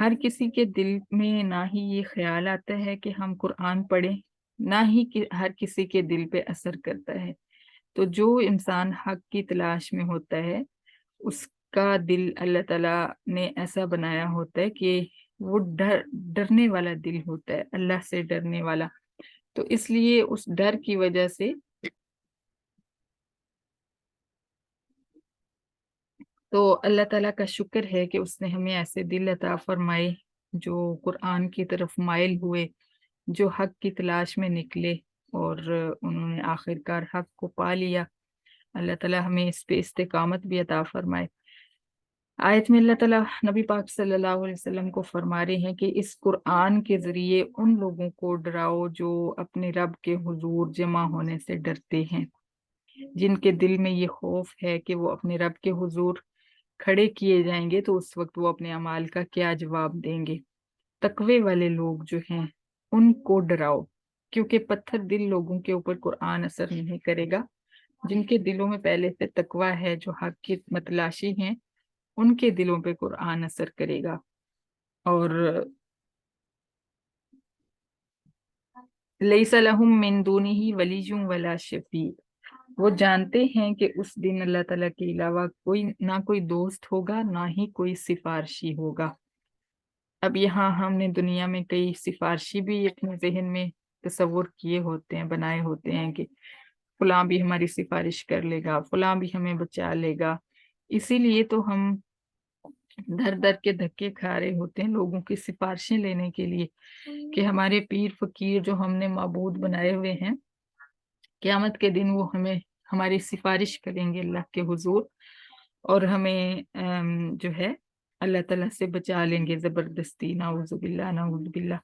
ہر کسی کے دل میں نہ ہی یہ خیال آتا ہے کہ ہم قرآن پڑھیں، نہ ہی کہ ہر کسی کے دل پہ اثر کرتا ہے۔ تو جو انسان حق کی تلاش میں ہوتا ہے اس کا دل اللہ تعالیٰ نے ایسا بنایا ہوتا ہے کہ وہ ڈرنے والا دل ہوتا ہے، اللہ سے ڈرنے والا۔ تو اس لیے اس ڈر کی وجہ سے تو اللہ تعالیٰ کا شکر ہے کہ اس نے ہمیں ایسے دل عطا فرمائے جو قرآن کی طرف مائل ہوئے، جو حق کی تلاش میں نکلے اور انہوں نے آخر کار حق کو پا لیا۔ اللہ تعالیٰ ہمیں اس پہ استقامت بھی عطا فرمائے۔ آیت میں اللہ تعالیٰ نبی پاک صلی اللہ علیہ وسلم کو فرما رہے ہیں کہ اس قرآن کے ذریعے ان لوگوں کو ڈراؤ جو اپنے رب کے حضور جمع ہونے سے ڈرتے ہیں، جن کے دل میں یہ خوف ہے کہ وہ اپنے رب کے حضور کھڑے کیے جائیں گے تو اس وقت وہ اپنے اعمال کا کیا جواب دیں گے۔ تقوی والے لوگ جو ہیں ان کو ڈراؤ، کیونکہ پتھر دل لوگوں کے اوپر قرآن اثر نہیں کرے گا۔ جن کے دلوں میں پہلے سے تقوی ہے، جو حق کی متلاشی ہیں، ان کے دلوں پہ قرآن اثر کرے گا۔ اور لیس لہم من دونہ ولی ولا شفیع، وہ جانتے ہیں کہ اس دن اللہ تعالیٰ کے علاوہ نہ کوئی دوست ہوگا، نہ ہی کوئی سفارشی ہوگا۔ اب یہاں ہم نے دنیا میں کئی سفارشی بھی اپنے ذہن میں تصور کیے ہوتے ہیں، بنائے ہوتے ہیں کہ فلاں بھی ہماری سفارش کر لے گا، فلاں بھی ہمیں بچا لے گا۔ اسی لیے تو ہم در در کے دھکے کھا رہے ہوتے ہیں لوگوں کی سفارشیں لینے کے لیے کہ ہمارے پیر فقیر جو ہم نے معبود بنائے ہوئے ہیں، قیامت کے دن وہ ہماری سفارش کریں گے اللہ کے حضور اور ہمیں جو ہے اللہ تعالیٰ سے بچا لیں گے زبردستی۔ نعوذ باللہ نعوذ باللہ۔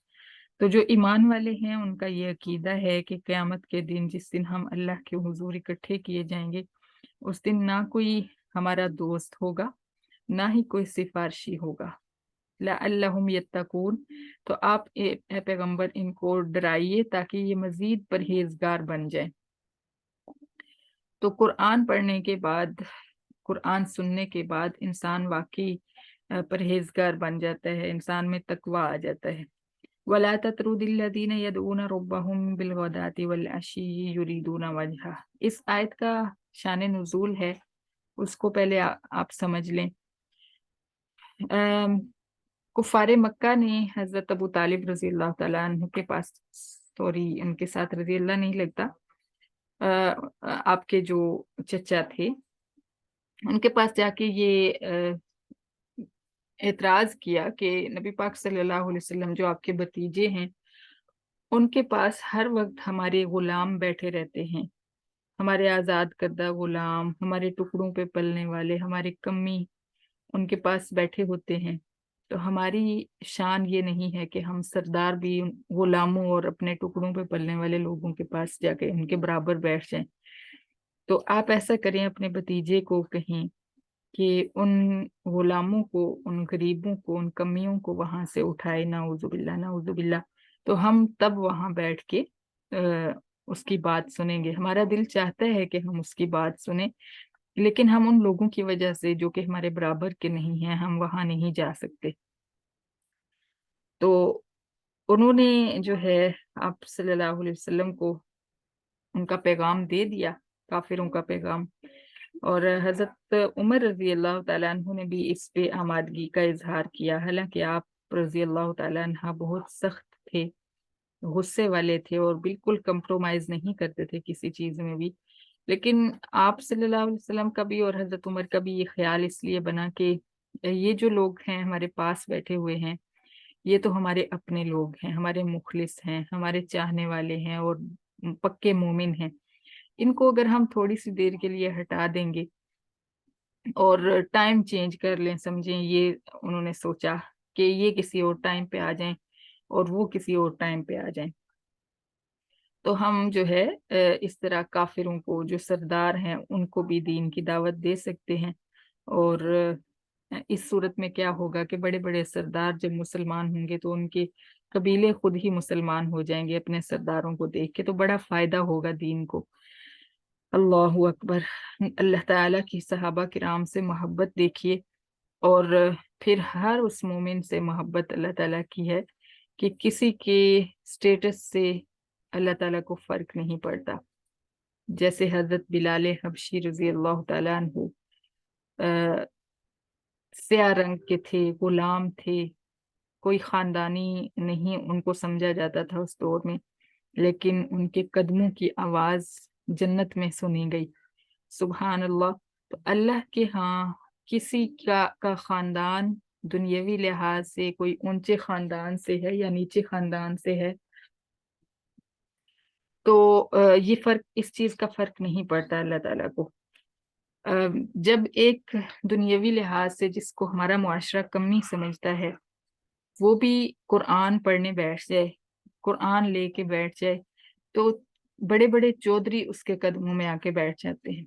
تو جو ایمان والے ہیں ان کا یہ عقیدہ ہے کہ قیامت کے دن جس دن ہم اللہ کے حضور اکٹھے کیے جائیں گے، اس دن نہ کوئی ہمارا دوست ہوگا، نہ ہی کوئی سفارشی ہوگا۔ لعلہم یتقون، تو آپ اے پیغمبر ان کو ڈرائیے تاکہ یہ مزید پرہیزگار بن جائیں۔ تو قرآن پڑھنے کے بعد، قرآن سننے کے بعد انسان واقعی پرہیزگار بن جاتا ہے، انسان میں تقوی آ جاتا ہے۔ وَلَا تَطْرُدِ الَّذِينَ يَدْعُونَ رَبَّهُمْ بِالْغَدَاةِ وَالْعَشِيِّ يُرِيدُونَ وَجْهَهُ، اس آیت کا شان نزول ہے، اس کو پہلے آپ سمجھ لیں۔ کفار مکہ نے حضرت ابو طالب رضی اللہ تعالیٰ عنہ کے پاس، سوری ان کے ساتھ رضی اللہ نہیں لگتا، آپ کے جو چچا تھے ان کے پاس جا کے یہ اعتراض کیا کہ نبی پاک صلی اللہ علیہ وسلم جو آپ کے بھتیجے ہیں ان کے پاس ہر وقت ہمارے غلام بیٹھے رہتے ہیں، ہمارے آزاد کردہ غلام، ہمارے ٹکڑوں پہ پلنے والے، ہمارے کمی ان کے پاس بیٹھے ہوتے ہیں۔ تو ہماری شان یہ نہیں ہے کہ ہم سردار بھی غلاموں اور اپنے ٹکڑوں پہ پلنے والے لوگوں کے پاس جا کے ان کے برابر بیٹھ جائیں۔ تو آپ ایسا کریں اپنے بھتیجے کو کہیں کہ ان غلاموں کو، ان غریبوں کو، ان کمیوں کو وہاں سے اٹھائے، نعوذ باللہ نعوذ باللہ۔ تو ہم تب وہاں بیٹھ کے اس کی بات سنیں گے۔ ہمارا دل چاہتا ہے کہ ہم اس کی بات سنیں، لیکن ہم ان لوگوں کی وجہ سے جو کہ ہمارے برابر کے نہیں ہیں، ہم وہاں نہیں جا سکتے۔ تو انہوں نے جو ہے آپ صلی اللہ علیہ وسلم کو ان کا پیغام دے دیا، کافروں کا پیغام، اور حضرت عمر رضی اللہ تعالیٰ عنہ نے بھی اس پہ آمادگی کا اظہار کیا، حالانکہ آپ رضی اللہ تعالیٰ عنہ بہت سخت تھے، غصے والے تھے اور بالکل کمپرومائز نہیں کرتے تھے کسی چیز میں بھی، لیکن آپ صلی اللہ علیہ وسلم کا بھی اور حضرت عمر کا بھی یہ خیال اس لیے بنا کہ یہ جو لوگ ہیں ہمارے پاس بیٹھے ہوئے ہیں، یہ تو ہمارے اپنے لوگ ہیں، ہمارے مخلص ہیں، ہمارے چاہنے والے ہیں اور پکے مومن ہیں۔ ان کو اگر ہم تھوڑی سی دیر کے لیے ہٹا دیں گے اور ٹائم چینج کر لیں، سمجھیں یہ انہوں نے سوچا کہ یہ کسی اور ٹائم پہ آ جائیں اور وہ کسی اور ٹائم پہ آ جائیں، تو ہم جو ہے اس طرح کافروں کو جو سردار ہیں ان کو بھی دین کی دعوت دے سکتے ہیں۔ اور اس صورت میں کیا ہوگا کہ بڑے بڑے سردار جب مسلمان ہوں گے تو ان کے قبیلے خود ہی مسلمان ہو جائیں گے اپنے سرداروں کو دیکھ کے، تو بڑا فائدہ ہوگا دین کو۔ اللہ اکبر۔ اللہ تعالیٰ کی صحابہ کرام سے محبت دیکھیے، اور پھر ہر اس مومن سے محبت اللہ تعالیٰ کی ہے کہ کسی کے سٹیٹس سے اللہ تعالیٰ کو فرق نہیں پڑتا. جیسے حضرت بلال حبشی رضی اللہ تعالیٰ عنہ سیاہ رنگ کے تھے، غلام تھے، کوئی خاندانی نہیں ان کو سمجھا جاتا تھا اس دور میں، لیکن ان کے قدموں کی آواز جنت میں سنی گئی. سبحان اللہ. تو اللہ کے ہاں کسی کا خاندان دنیاوی لحاظ سے کوئی اونچے خاندان سے ہے یا نیچے خاندان سے ہے، تو یہ فرق، اس چیز کا فرق نہیں پڑتا اللہ تعالیٰ کو. جب ایک دنیاوی لحاظ سے جس کو ہمارا معاشرہ کمی سمجھتا ہے وہ بھی قرآن پڑھنے بیٹھ جائے، قرآن لے کے بیٹھ جائے، تو بڑے بڑے چودھری اس کے قدموں میں آ کے بیٹھ جاتے ہیں.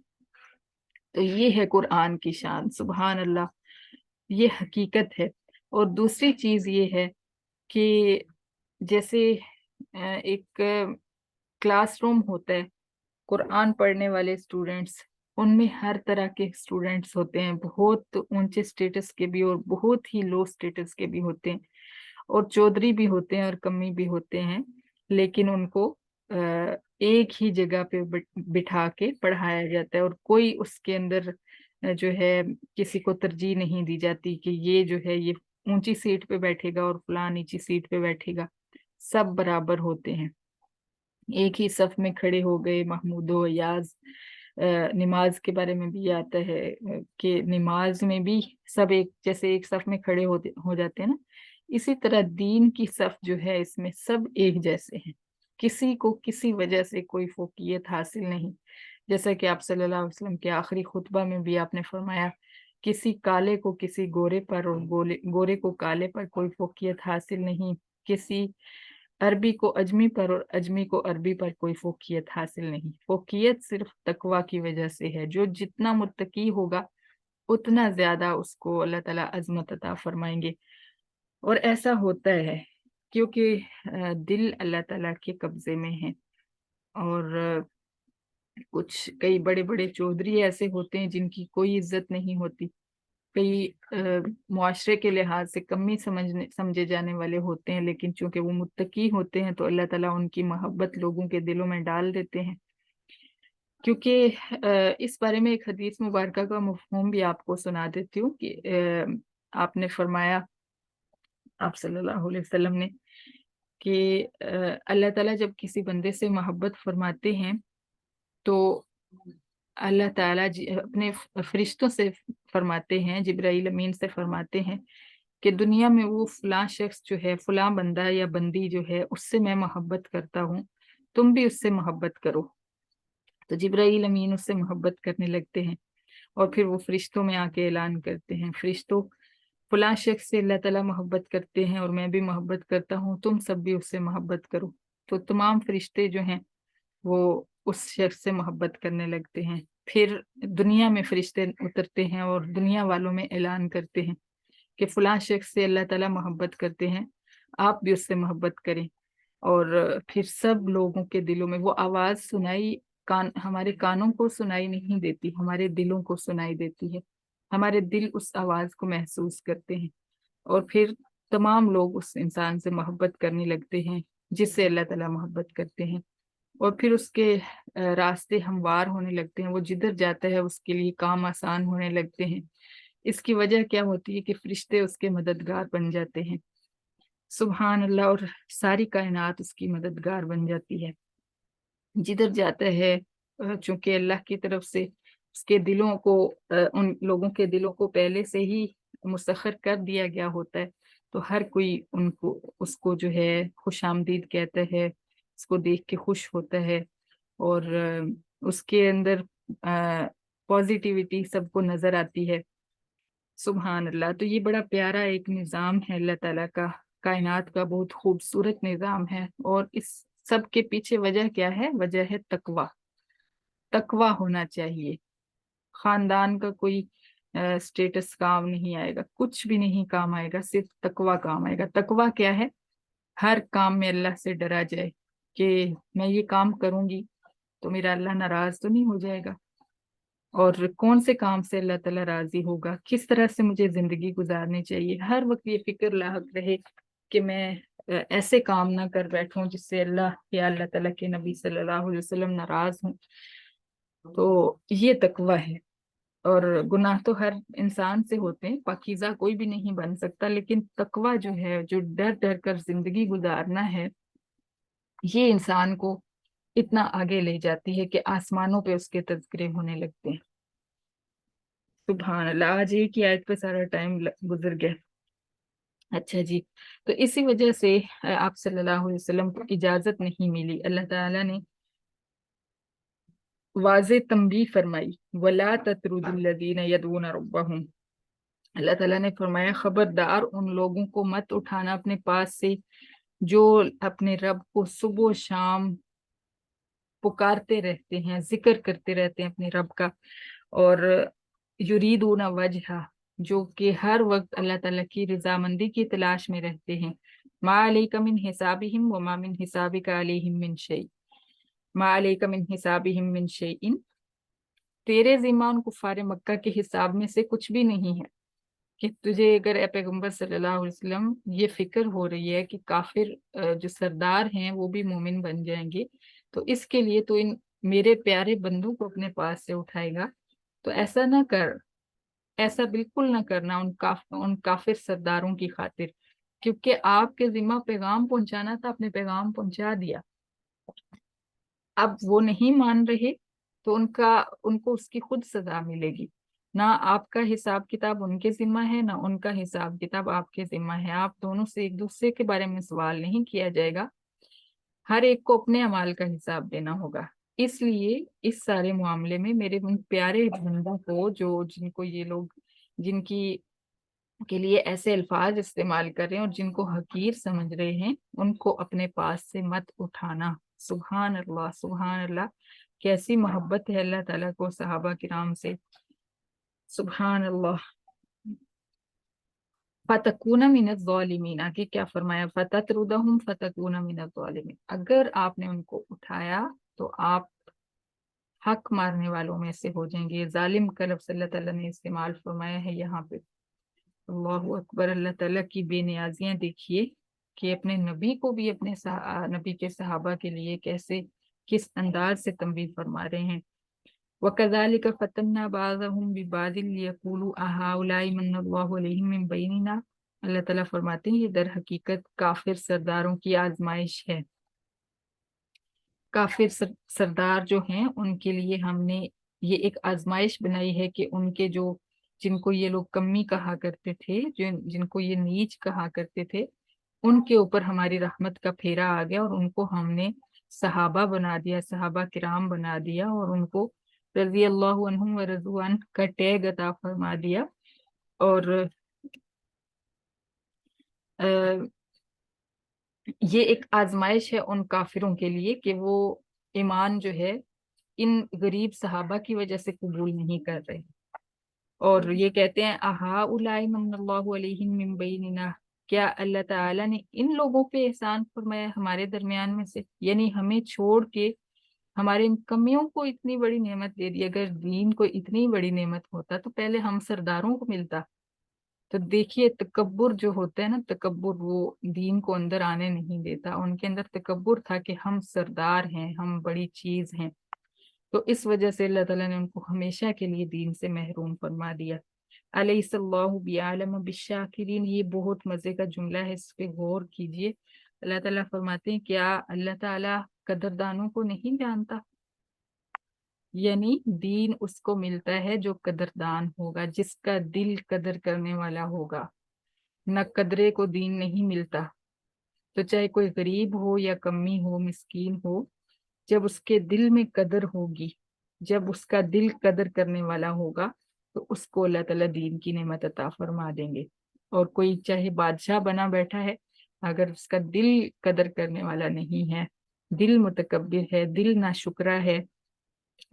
تو یہ ہے قرآن کی شان. سبحان اللہ، یہ حقیقت ہے. اور دوسری چیز یہ ہے کہ جیسے ایک کلاس روم ہوتا ہے، قرآن پڑھنے والے اسٹوڈینٹس، ان میں ہر طرح کے اسٹوڈینٹس ہوتے ہیں، بہت اونچے سٹیٹس کے بھی اور بہت ہی لو سٹیٹس کے بھی ہوتے ہیں، اور چودھری بھی ہوتے ہیں اور کمی بھی ہوتے ہیں، لیکن ان کو ایک ہی جگہ پہ بٹھا کے پڑھایا جاتا ہے، اور کوئی اس کے اندر جو ہے کسی کو ترجیح نہیں دی جاتی کہ یہ جو ہے یہ اونچی سیٹ پہ بیٹھے گا اور فلاں نیچی سیٹ پہ بیٹھے گا. سب برابر ہوتے ہیں، ایک ہی صف میں کھڑے ہو گئے. محمود و ایاز نماز کے بارے میں بھی آتا ہے کہ نماز میں بھی سب ایک جیسے ایک صف میں کھڑے ہو جاتے ہیں نا، اسی طرح دین کی صف جو ہے اس میں سب ایک جیسے ہیں، کسی کو کسی وجہ سے کوئی فوقیت حاصل نہیں. جیسا کہ آپ صلی اللہ علیہ وسلم کے آخری خطبہ میں بھی آپ نے فرمایا، کسی کالے کو کسی گورے پر اور گورے کو کالے پر کوئی فوقیت حاصل نہیں، کسی عربی کو اجمی پر اور اجمی کو عربی پر کوئی فوقیت حاصل نہیں. فوقیت صرف تقوی کی وجہ سے ہے. جو جتنا متقی ہوگا اتنا زیادہ اس کو اللہ تعالیٰ عظمت عطا فرمائیں گے. اور ایسا ہوتا ہے کیونکہ دل اللہ تعالیٰ کے قبضے میں ہے. اور کئی بڑے بڑے چودھری ایسے ہوتے ہیں جن کی کوئی عزت نہیں ہوتی، کئی معاشرے کے لحاظ سے کمی سمجھے جانے والے ہوتے ہیں، لیکن چونکہ وہ متقی ہوتے ہیں تو اللہ تعالیٰ ان کی محبت لوگوں کے دلوں میں ڈال دیتے ہیں. کیونکہ اس بارے میں ایک حدیث مبارکہ کا مفہوم بھی آپ کو سنا دیتی ہوں کہ آپ نے فرمایا، آپ صلی اللہ علیہ وسلم نے، کہ اللہ تعالیٰ جب کسی بندے سے محبت فرماتے ہیں تو اللہ تعالیٰ اپنے فرشتوں سے فرماتے ہیں، جبرائیل امین سے فرماتے ہیں کہ دنیا میں وہ فلاں شخص جو ہے، فلاں بندہ یا بندی جو ہے، اس سے میں محبت کرتا ہوں، تم بھی اس سے محبت کرو. تو جبرائیل امین اس سے محبت کرنے لگتے ہیں، اور پھر وہ فرشتوں میں آ کے اعلان کرتے ہیں، فرشتوں فلاں شخص سے اللہ تعالیٰ محبت کرتے ہیں اور میں بھی محبت کرتا ہوں، تم سب بھی اس سے محبت کرو. تو تمام فرشتے جو ہیں وہ اس شخص سے محبت کرنے لگتے ہیں. پھر دنیا میں فرشتے اترتے ہیں اور دنیا والوں میں اعلان کرتے ہیں کہ فلاں شخص سے اللہ تعالیٰ محبت کرتے ہیں، آپ بھی اس سے محبت کریں. اور پھر سب لوگوں کے دلوں میں وہ آواز سنائی، ہمارے کانوں کو سنائی نہیں دیتی، ہمارے دلوں کو سنائی دیتی ہے. ہمارے دل اس آواز کو محسوس کرتے ہیں، اور پھر تمام لوگ اس انسان سے محبت کرنے لگتے ہیں جس سے اللہ تعالیٰ محبت کرتے ہیں. اور پھر اس کے راستے ہموار ہونے لگتے ہیں، وہ جدھر جاتا ہے اس کے لیے کام آسان ہونے لگتے ہیں. اس کی وجہ کیا ہوتی ہے کہ فرشتے اس کے مددگار بن جاتے ہیں. سبحان اللہ. اور ساری کائنات اس کی مددگار بن جاتی ہے. جدھر جاتا ہے چونکہ اللہ کی طرف سے اس کے دلوں کو، ان لوگوں کے دلوں کو پہلے سے ہی مسخر کر دیا گیا ہوتا ہے، تو ہر کوئی اس کو جو ہے خوش آمدید کہتا ہے، اس کو دیکھ کے خوش ہوتا ہے، اور اس کے اندر پازیٹیوٹی سب کو نظر آتی ہے. سبحان اللہ. تو یہ بڑا پیارا ایک نظام ہے اللہ تعالیٰ کا، کائنات کا بہت خوبصورت نظام ہے. اور اس سب کے پیچھے وجہ کیا ہے؟ وجہ ہے تقوی. تقوی ہونا چاہیے. خاندان کا کوئی سٹیٹس کام نہیں آئے گا، کچھ بھی نہیں کام آئے گا، صرف تقوی کام آئے گا. تقوی کیا ہے؟ ہر کام میں اللہ سے ڈرا جائے کہ میں یہ کام کروں گی تو میرا اللہ ناراض تو نہیں ہو جائے گا. اور کون سے کام سے اللہ تعالیٰ راضی ہوگا، کس طرح سے مجھے زندگی گزارنی چاہیے. ہر وقت یہ فکر لاحق رہے کہ میں ایسے کام نہ کر بیٹھوں جس سے اللہ یا اللہ تعالیٰ کے نبی صلی اللہ علیہ وسلم ناراض ہوں. تو یہ تقوی ہے. اور گناہ تو ہر انسان سے ہوتے ہیں، پاکیزہ کوئی بھی نہیں بن سکتا، لیکن تقوی جو ہے، جو ڈر ڈر کر زندگی گزارنا ہے، یہ انسان کو اتنا آگے لے جاتی ہے کہ آسمانوں پہ اس کے تذکرے ہونے لگتے ہیں. سبحان اللہ. آج ایک ہی آیت پہ سارا ٹائم گزر گیا. اچھا جی، تو اسی وجہ سے آپ صلی اللہ علیہ وسلم کو اجازت نہیں ملی. اللہ تعالیٰ نے واضح تنبیہ فرمائی، وَلَا تَطْرُدُوا الَّذِينَ يَدْعُونَ رَبَّهُمْ. اللہ تعالیٰ نے فرمایا خبردار ان لوگوں کو مت اٹھانا اپنے پاس سے جو اپنے رب کو صبح و شام پکارتے رہتے ہیں، ذکر کرتے رہتے ہیں اپنے رب کا، اور یریدون وجہہ، جو کہ ہر وقت اللہ تعالیٰ کی رضامندی کی تلاش میں رہتے ہیں. ما علیک من حسابہم وما من حسابک علیہم من شیء، ما علیک من حسابہم من شیء، تیرے ذمہ ان کفار مکہ کے حساب میں سے کچھ بھی نہیں ہے. کہ تجھے اگر اے پیغمبر صلی اللہ علیہ وسلم یہ فکر ہو رہی ہے کہ کافر جو سردار ہیں وہ بھی مومن بن جائیں گے، تو اس کے لیے تو ان میرے پیارے بندوں کو اپنے پاس سے اٹھائے گا. تو ایسا نہ کر، ایسا بالکل نہ کرنا ان کافر سرداروں کی خاطر، کیونکہ آپ کے ذمہ پیغام پہنچانا تھا، اپنے پیغام پہنچا دیا. اب وہ نہیں مان رہے تو ان کو اس کی خود سزا ملے گی. نہ آپ کا حساب کتاب ان کے ذمہ ہے، نہ ان کا حساب کتاب آپ کے ذمہ ہے. آپ دونوں سے ایک دوسرے کے بارے میں سوال نہیں کیا جائے گا، ہر ایک کو اپنے اعمال کا حساب دینا ہوگا. اس لیے اس سارے معاملے میں میرے ان پیارے بندوں کو، جن کو یہ لوگ، جن کے لیے ایسے الفاظ استعمال کر رہے ہیں اور جن کو حقیر سمجھ رہے ہیں، ان کو اپنے پاس سے مت اٹھانا. سبحان اللہ، سبحان اللہ. کیسی محبت ہے اللہ تعالیٰ کو صحابہ کرام سے. سبحان اللہ. فَتَكُونَ مِنَ الظَّالِمِينَ، آگے کیا فرمایا، فَتَطْرُدَهُمْ فَتَكُونَ مِنَ الظَّالِمِينَ. اگر آپ نے ان کو اٹھایا تو آپ حق مارنے والوں میں سے ہو جائیں گے. ظالم کا لفظ اللہ تعالیٰ نے استعمال فرمایا ہے یہاں پہ. اللہ اکبر. اللہ تعالیٰ کی بے نیازیاں دیکھیے کہ اپنے نبی کو بھی اپنے نبی کے صحابہ کے لیے کس انداز سے تنبیہ فرما رہے ہیں. وَكَذَلِكَ فَتَنَّا بَعْضَهُمْ بِبَعْضٍ لِيَقُولُوا أَهَٰؤُلَاءِ مَنَّ اللَّهُ عَلَيْهِم مِّن بَيْنِنَا. اللہ تعالیٰ فرماتے ہیں یہ در حقیقت کافر سرداروں کی آزمائش ہے. کافر سردار جو ہیں ان کے لیے ہم نے یہ ایک آزمائش بنائی ہے کہ ان کے جن کو یہ لوگ کمی کہا کرتے تھے، جن کو یہ نیچ کہا کرتے تھے، ان کے اوپر ہماری رحمت کا پھیرا آ گیا اور ان کو ہم نے صحابہ بنا دیا، صحابہ کرام بنا دیا، اور ان کو رضی اللہ عنہم و رضوا عنہ کا ٹیگ عطا فرما دیا. اور یہ ایک آزمائش ہے ان کافروں کے لیے کہ وہ ایمان جو ہے ان غریب صحابہ کی وجہ سے قبول نہیں کر رہے، اور یہ کہتے ہیں اہؤلاء من اللہ علیہم من بیننا، کیا اللہ تعالیٰ نے ان لوگوں پہ احسان فرمایا ہمارے درمیان میں سے، یعنی ہمیں چھوڑ کے ہمارے ان کمیوں کو اتنی بڑی نعمت دے دی. اگر دین کو اتنی بڑی نعمت ہوتا تو پہلے ہم سرداروں کو ملتا. تو دیکھیے تکبر جو ہوتا ہے نا، تکبر وہ دین کو اندر آنے نہیں دیتا. ان کے اندر تکبر تھا کہ ہم سردار ہیں، ہم بڑی چیز ہیں. تو اس وجہ سے اللہ تعالیٰ نے ان کو ہمیشہ کے لیے دین سے محروم فرما دیا. الیس اللہ بعالم بالشاکرین، یہ بہت مزے کا جملہ ہے، اس پہ غور کیجئے. اللہ تعالیٰ فرماتے ہیں کیا اللہ تعالیٰ قدردانوں کو نہیں جانتا؟ یعنی دین اس کو ملتا ہے جو قدردان ہوگا، جس کا دل قدر کرنے والا ہوگا. نہ قدرے کو دین نہیں ملتا. تو چاہے کوئی غریب ہو یا کمی ہو، مسکین ہو، جب اس کے دل میں قدر ہوگی، جب اس کا دل قدر کرنے والا ہوگا، تو اس کو اللہ تعالیٰ دین کی نعمت عطا فرما دیں گے. اور کوئی چاہے بادشاہ بنا بیٹھا ہے، اگر اس کا دل قدر کرنے والا نہیں ہے، دل متکبر ہے، دل ناشکرا ہے،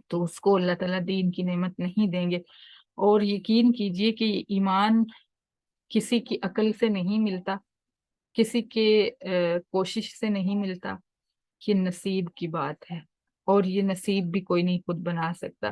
تو اس کو اللہ تعالیٰ دین کی نعمت نہیں دیں گے. اور یقین کیجئے کہ ایمان کسی کی عقل سے نہیں ملتا، کسی کے کوشش سے نہیں ملتا. یہ نصیب کی بات ہے، اور یہ نصیب بھی کوئی نہیں خود بنا سکتا.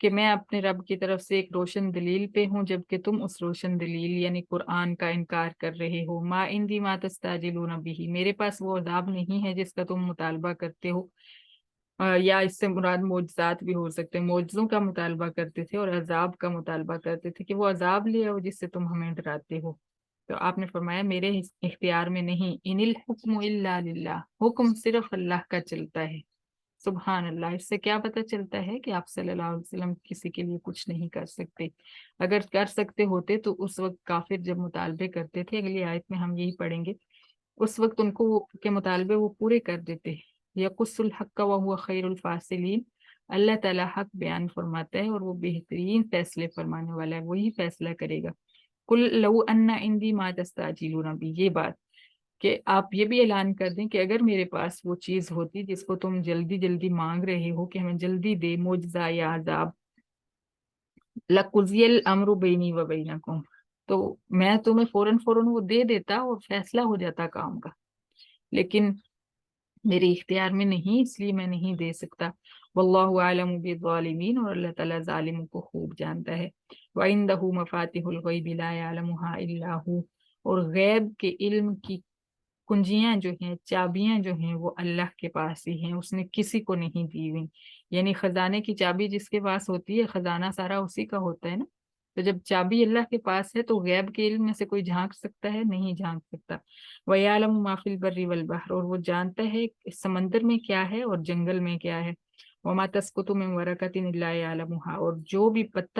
کہ میں اپنے رب کی طرف سے ایک روشن دلیل پہ ہوں، جبکہ تم اس روشن دلیل یعنی قرآن کا انکار کر رہے ہو۔ ما عندی ما تستعجلون به، میرے پاس وہ عذاب نہیں ہے جس کا تم مطالبہ کرتے ہو، یا اس سے مراد معجزات بھی ہو سکتے ہیں، معجزوں کا مطالبہ کرتے تھے اور عذاب کا مطالبہ کرتے تھے کہ وہ عذاب لے آؤ جس سے تم ہمیں ڈراتے ہو۔ تو آپ نے فرمایا میرے اختیار میں نہیں، ان الحکم الا للہ، حکم صرف اللہ کا چلتا ہے۔ سبحان اللہ، اس سے کیا پتہ چلتا ہے کہ آپ صلی اللہ علیہ وسلم کسی کے لیے کچھ نہیں کر سکتے۔ اگر کر سکتے ہوتے تو اس وقت کافر جب مطالبے کرتے تھے، اگلی آیت میں ہم یہی پڑھیں گے، اس وقت ان کو کے مطالبے وہ پورے کر دیتے۔ یقص الحق وهو خیر الفاصلین، اللہ تعالیٰ حق بیان فرماتا ہے اور وہ بہترین فیصلے فرمانے والا ہے، وہی فیصلہ کرے گا۔ قل لو ان عندی ما تستعجلون بھی، یہ بات کہ آپ یہ بھی اعلان کر دیں کہ اگر میرے پاس وہ چیز ہوتی جس کو تم جلدی جلدی مانگ رہے ہو کہ ہمیں جلدی دے، معجزہ یا عذاب، لقضی الامر بینی و بینکم، تو میں تمہیں فوراً فوراً وہ دے دیتا اور فیصلہ ہو جاتا کام کا، لیکن میرے اختیار میں نہیں، اس لیے میں نہیں دے سکتا۔ واللہ عالم بالظالمین، اور اللہ تعالیٰ ظالموں کو خوب جانتا ہے۔ وعندہ مفاتح الغیب لا یعلمها الا هو، اور غیب کے علم کی کنجیاں جو ہیں، چابیاں جو ہیں، وہ اللہ کے پاس ہی ہیں، اس نے کسی کو نہیں دی ہوئی۔ یعنی خزانے کی چابی جس کے پاس ہوتی ہے، خزانہ سارا اسی کا ہوتا ہے نا، تو جب چابی اللہ کے پاس ہے تو غیب کے علم میں سے کوئی جھانک سکتا ہے؟ نہیں جھانک سکتا۔ وَيَعْلَمُ مَا فِي الْبَرِّ وَالْبَحْرِ، اور وہ جانتا ہے کہ سمندر میں کیا ہے اور جنگل میں کیا ہے۔ وَمَا تَسْقُطُ مِنْ وَرَقَةٍ إِلَّا يَعْلَمُهَا، اور جو بھی پتا